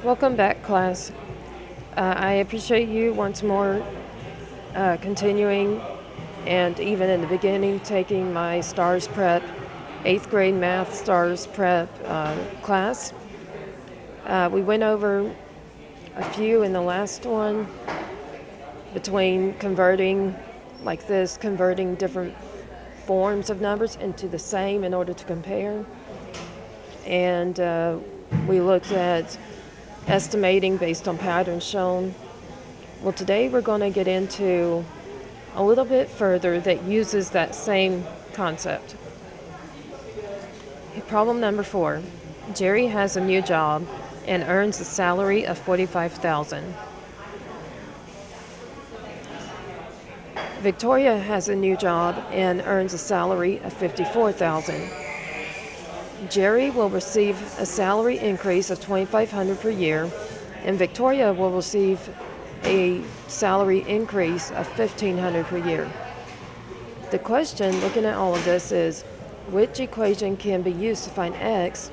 Welcome back, class. I appreciate you once more continuing and even in the beginning taking my STAARS Prep, 8th grade math STAARS Prep class. We went over a few in the last one between converting like this, converting different forms of numbers into the same in order to compare. And we looked at estimating based on patterns shown. Well, today we're going to get into a little bit further that uses that same concept. Problem number 4. Jerry has a new job and earns a salary of $45,000. Victoria has a new job and earns a salary of $54,000. Jerry will receive a salary increase of $2,500 per year, and Victoria will receive a salary increase of $1,500 per year. The question, looking at all of this, is which equation can be used to find x,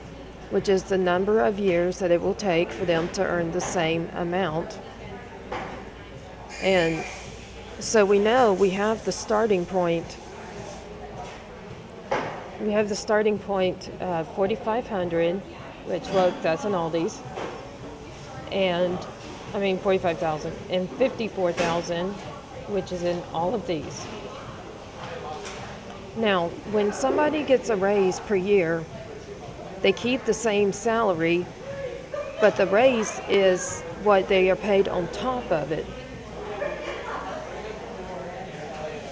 which is the number of years that it will take for them to earn the same amount. And so we know we have the starting point. We have the starting point 4,500, which, look, that's an Aldi's, and 45,000, and 54,000, which is in all of these. Now, when somebody gets a raise per year, they keep the same salary, but the raise is what they are paid on top of it.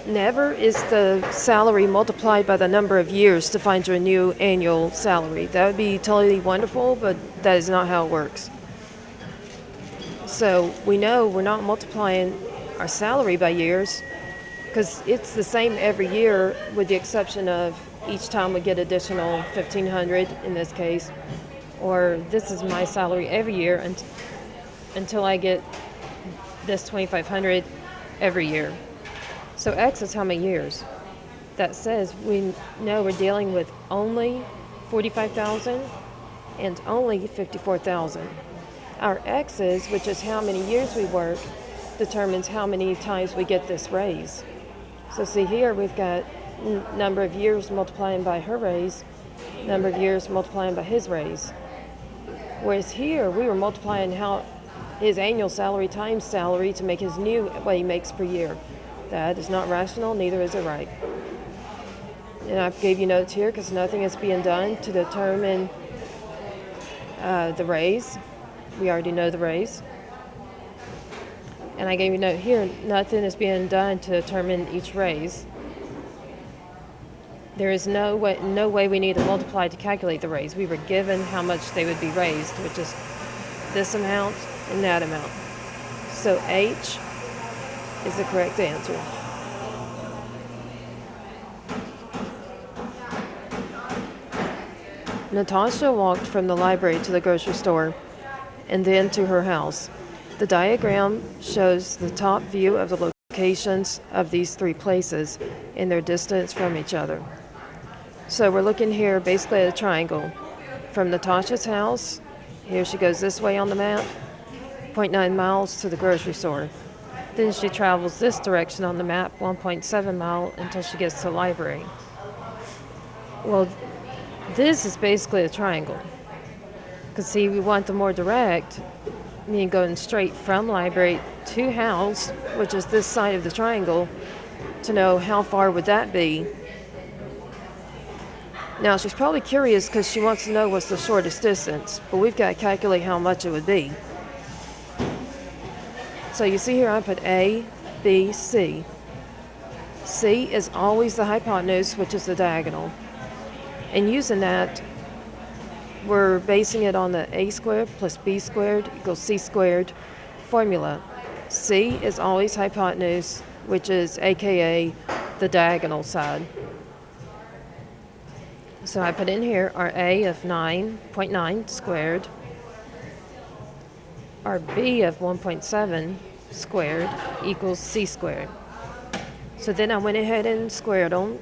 Never is the salary multiplied by the number of years to find your new annual salary. That would be totally wonderful, but that is not how it works. So we know we're not multiplying our salary by years because it's the same every year with the exception of each time we get additional $1,500 in this case, or this is my salary every year until I get this $2,500 every year. So X is how many years? That says we know we're dealing with only 45,000 and only 54,000. Our X's, which is how many years we work, determines how many times we get this raise. So see here we've got number of years multiplying by her raise, number of years multiplying by his raise. Whereas here we were multiplying how his annual salary times salary to make his new what he makes per year. That is not rational, neither is it right. And I gave you notes here because nothing is being done to determine the raise. We already know the raise. And I gave you a note here, nothing is being done to determine each raise. There is no way we need to multiply to calculate the raise. We were given how much they would be raised, which is this amount and that amount. So H is the correct answer. Natasha walked from the library to the grocery store and then to her house. The diagram shows the top view of the locations of these three places and their distance from each other. So we're looking here basically at a triangle. From Natasha's house, here she goes this way on the map, 0.9 miles to the grocery store. Then she travels this direction on the map, 1.7 miles, until she gets to the library. Well, this is basically a triangle. Because see, we want the more direct, meaning going straight from library to house, which is this side of the triangle, to know how far would that be. Now, she's probably curious because she wants to know what's the shortest distance, but we've got to calculate how much it would be. So you see here I put A, B, C. C is always the hypotenuse, which is the diagonal. And using that, we're basing it on the A squared plus B squared equals C squared formula. C is always hypotenuse, which is AKA the diagonal side. So I put in here our A of 9.9 squared, our B of 1.7 squared equals C squared. So then I went ahead and squared them.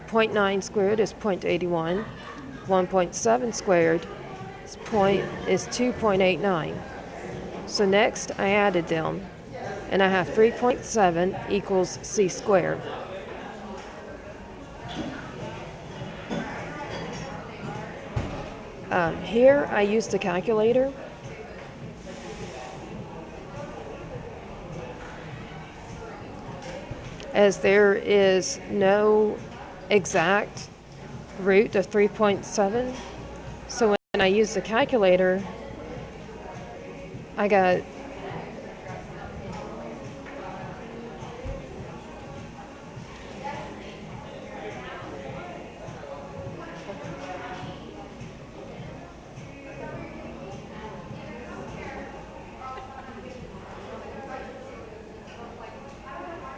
0.9 squared is 0.81. 1.7 squared point is 2.89. So next I added them, and I have 3.7 equals c squared. Here I used a calculator. As there is no exact root of 3.7, so when I used the calculator, I got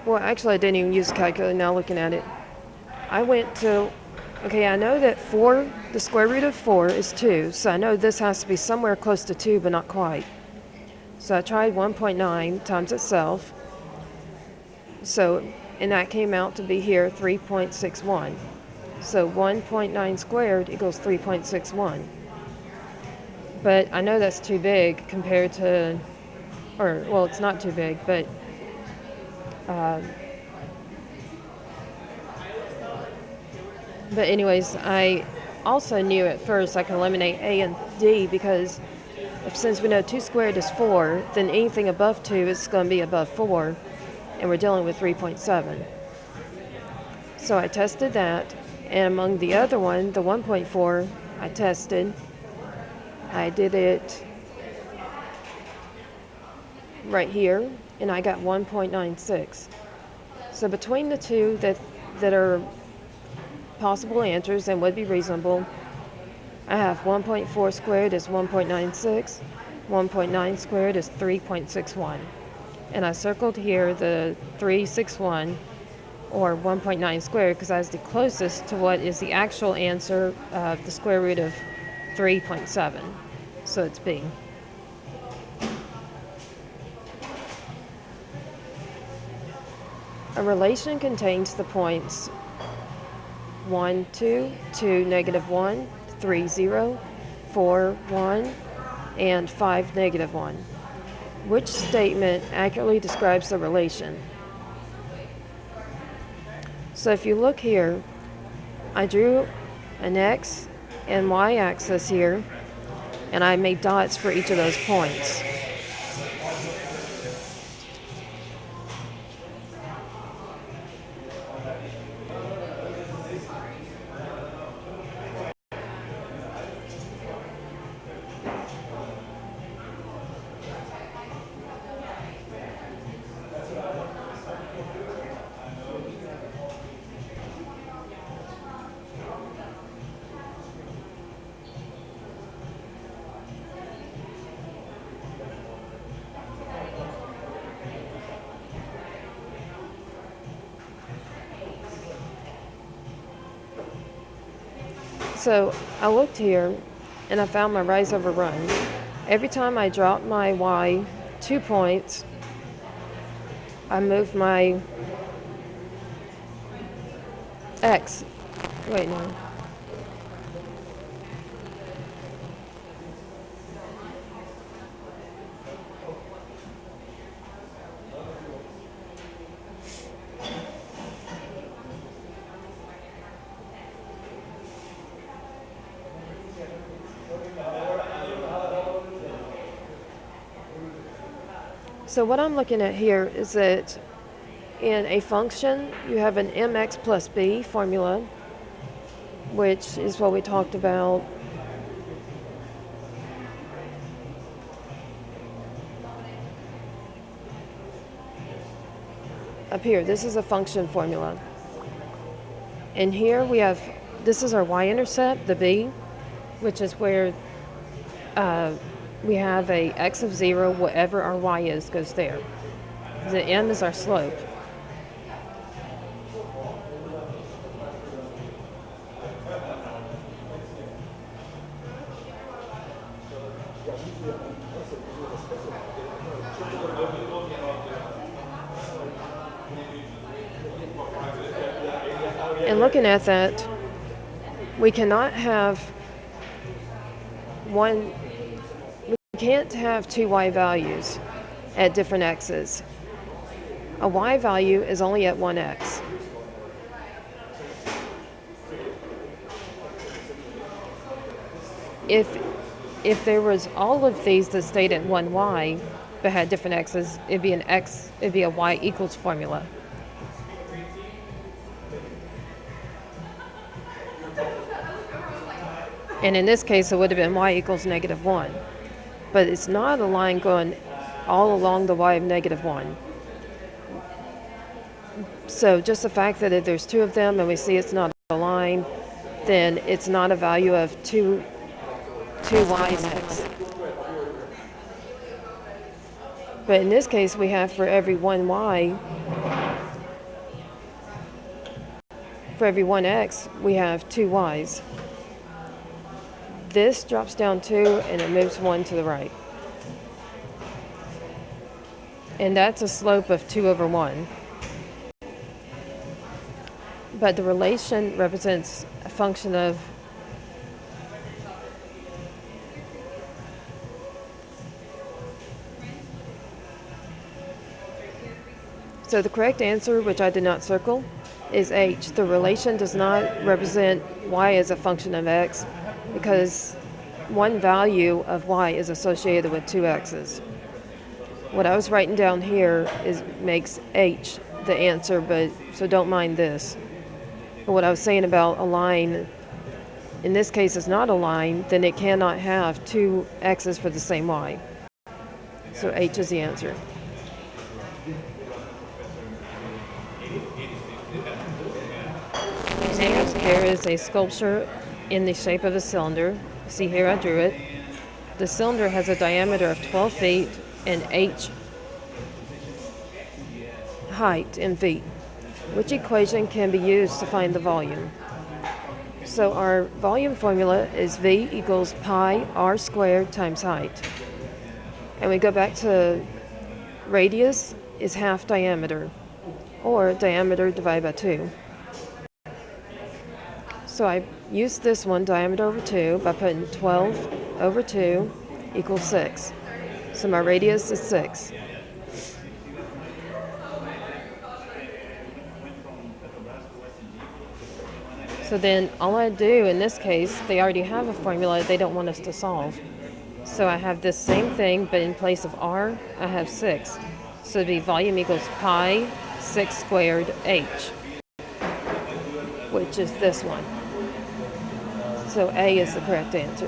well, actually I didn't even use a calculator now looking at it. I went to, okay, I know that 4, the square root of 4 is 2, so I know this has to be somewhere close to 2, but not quite. So I tried 1.9 times itself, and that came out to be here 3.61. So 1.9 squared equals 3.61. But I know that's too big compared to, well, it's not too big, but anyways, I also knew at first I can eliminate A and D because since we know 2 squared is 4, then anything above 2 is going to be above 4, and we're dealing with 3.7. So I tested that, and among the other one, the 1.4, I tested. I did it right here, and I got 1.96. So between the two that are possible answers and would be reasonable, I have 1.4 squared is 1.96, 1.9 squared is 3.61. And I circled here the 361 or 1.9 squared because that's the closest to what is the actual answer of the square root of 3.7. So it's B. A relation contains the points 1, 2, 2, negative 1, 3, 0, 4, 1, and 5, negative 1. Which statement accurately describes the relation? So if you look here, I drew an X and Y axis here, and I made dots for each of those points. So I looked here and I found my rise over run. Every time I dropped my Y 2 points, I moved my X. Wait, no. So what I'm looking at here is that in a function, you have an mx plus b formula, which is what we talked about up here. This is a function formula. And here we have, this is our y-intercept, the b, which is where we have a x of 0, whatever our y is, goes there. The m is our slope. And looking at that, we cannot have one, we can't have two y values at different x's. A y value is only at one x. If there was all of these that stayed at one y but had different x's, it'd be a y equals formula. And in this case, it would have been y equals -1. But it's not a line going all along the y of -1. So just the fact that if there's two of them and we see it's not a line, then it's not a value of two y's x. But in this case, we have for every one y, for every one x, we have two y's. This drops down 2 and it moves 1 to the right. And that's a slope of 2/1. But the relation represents a function of so the correct answer, which I did not circle, is H. The relation does not represent y as a function of x because one value of y is associated with two x's. What I was writing down here makes H the answer, so don't mind this. But what I was saying about a line, in this case is not a line, then it cannot have two x's for the same y. So H is the answer. Here is a sculpture in the shape of a cylinder. See here, I drew it. The cylinder has a diameter of 12 feet and h height in feet. Which equation can be used to find the volume? So our volume formula is V equals pi r squared times height. And we go back to radius is half diameter, or diameter divided by 2. So I used this one, diameter over 2, by putting 12 over 2 equals 6. So my radius is 6. So then all I do in this case, they already have a formula they don't want us to solve. So I have this same thing, but in place of r, I have 6. So it'd be volume equals pi 6 squared h, which is this one. So A is the correct answer.